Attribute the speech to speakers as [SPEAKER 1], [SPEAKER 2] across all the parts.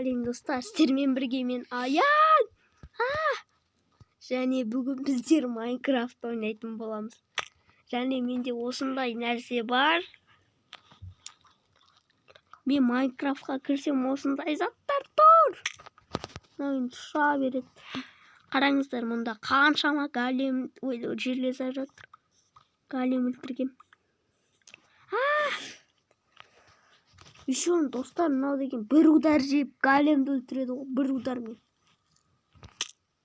[SPEAKER 1] Сәлем достар, сіздермен бірге мен Аян. Және бүгін біздер Майнкрафт ойнайтын боламыз. Және менде осындай нәрсе бар. Мен Майнкрафтқа кірсем осындай заттар тұр. Мынау тұша береді. Қараңыздар, мұнда қаншама голем жерлесіп жатыр. Голем өлтіргем. Еще достар, мынау деген бір удар жеп големді өлтіреді ғой, бір удармен.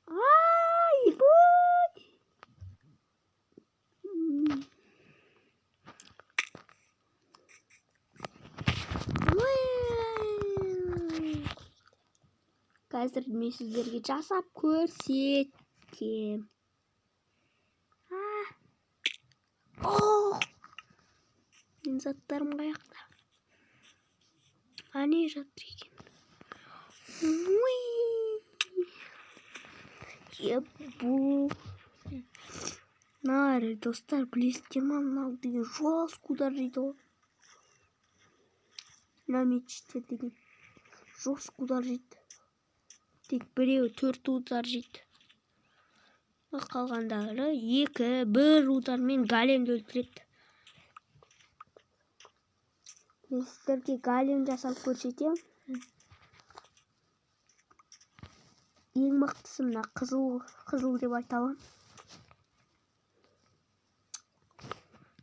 [SPEAKER 1] Ай, бой! Қазір мен сіздерге жасап көрсетем. Мен заттарым қаяқта? Ане жатыр екен. Ебу. Нар, достар, білесіздер ма, мынау деген жесткий удар жейді ғой. Мына мечтер деген жесткий удар жейді. Тек біреуі 4 удар жейді. Қалғандары 2-1 удармен големді өлтіреді. Мен сіздерге голем жасап көрсетем. Ең мықтысы мына қызыл деп айта аламын.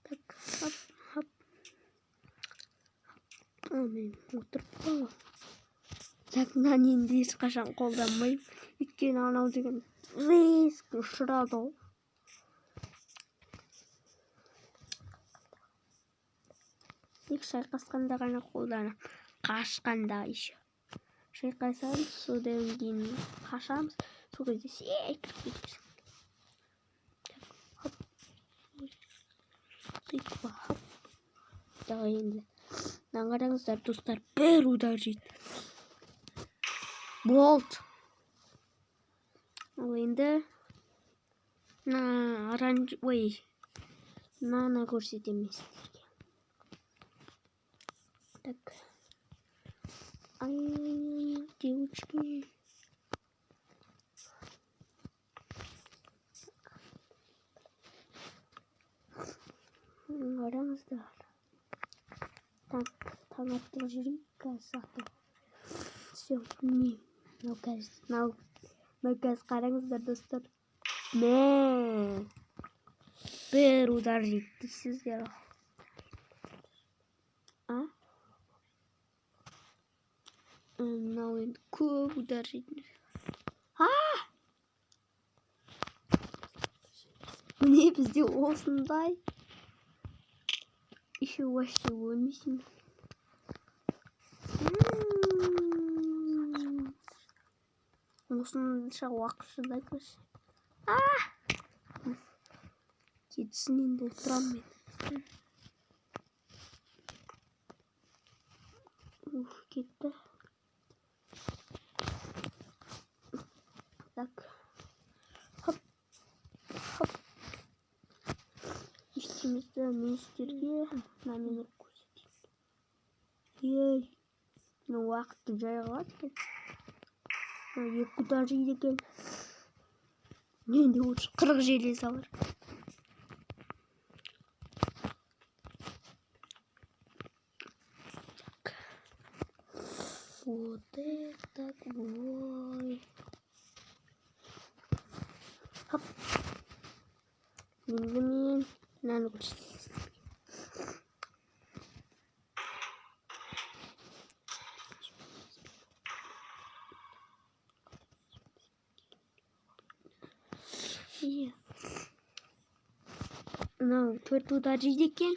[SPEAKER 1] Так, хоп. Мен отырып қалам. Жағынан енді ешқашан қолданбаймын. Өйткені анау деген риск ұшырады ғой. Тек шайқасқанда ғана қолданамын. Қашқанда еще. Шайқасамыз, содан кейін қашамыз. Сол кезде секіріп кетеміз. Хоп. Типа хоп. Тағы енді. Қараңыздар, достар, бір удар жейді. Болт. Ал енді мынаны көрсетемін сіздерге. Так. Ай, девочки. Қараңыздар. Так, таң атып жүрейік қазір. Все, не. Мынау қазір қараңыздар, достар. Бір удар жейді дейсіздер. Мынау енді көп удар жейді. Міне бізде осындай. Еще вообще өлмейсің. Осынша уақыт шыдай көрсе. Кетсін енді отырам мен. Кетті. Так. Хоп. Işçimizde ministerge namını koyayım. Ne vakti caygat ki? Ne kadar iyi ki? Ne diyor? 40 jeleza var. Вот это вот. Хоп. Мин. Наны көрсетемін. Мынау 4 удар жейді екен.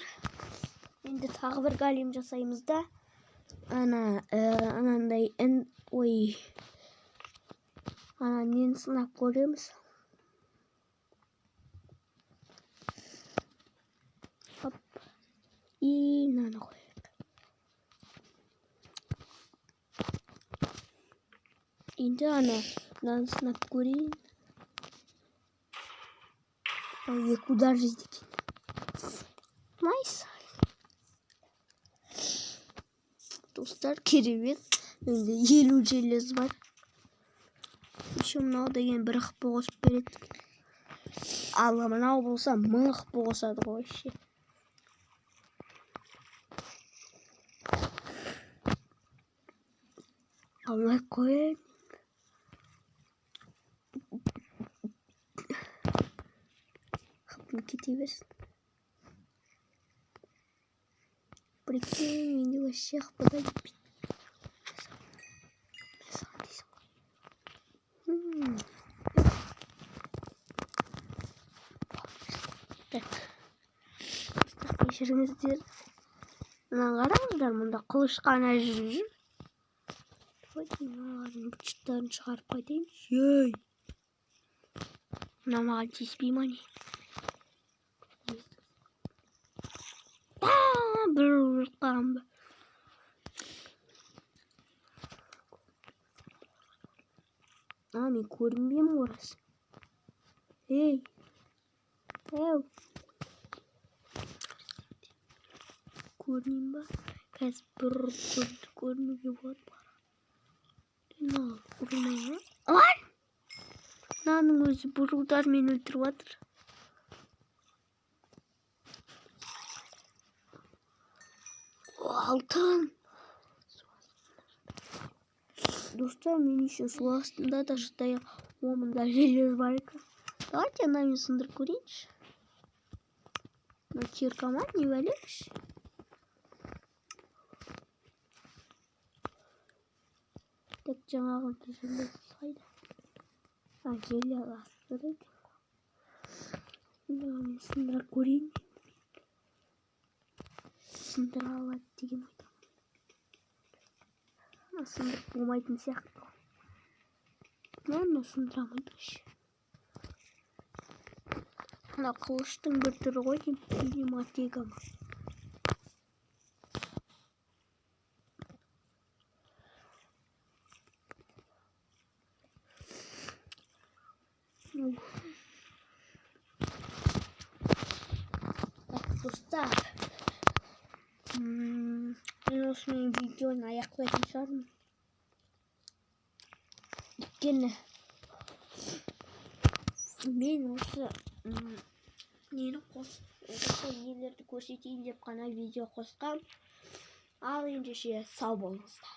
[SPEAKER 1] Енді тағы бір голем жасаймыз да. Анандай нені сынап көреміз. И мынаны қояйық. Енді мынаны сынап көрейін. 2 удар жейді екен. Найс. Достар, керемет. Енді 50 желез бар. Еще мынау деген 1 хп қосып береді. Ал мынау болса 1000 хп қосады ғой вообще. Алмай қояйын. Хапын кете берсін. Прикинь, менде вообще хпда кетпейді. Так, кешіріңіздер. Мына қараңыздар, мұнда қылыш қана жүр. Мыналардың бычыттарын шығарып қайтайын. Ей! Мына маған тиіспей ма не? Бір ұрқам ба? Мен көрінбеймін орасы. Ей! Әу! Көрінейін ба? Қазір бір көрінуге болады бар. Ұрмайға. Ой! Мынаның өзі бұрудар мені өлтіріп жатыр. Алтын! Достар, мен еще су астында да шыдай мында желез бар екен. Давайте я нами сындырып көрейінші. Киркама не валяешь? Так жаңағын желез қайда? Желез астырайды. Мен сындырып көрейін. Сындыра алады деген ойда. Сындырып болмайтын сияқты. Мен сындырамайды ше. Мына қылыштың бір түрі ғой деймін. Кинематега ма? Так, достар. Мен осымен видеоны аяқтайтын шығармын. Өйткені мен осы нені осы нелерді көрсетейін деп қана видео қосқам. Ал ендеше сау болыңыздар.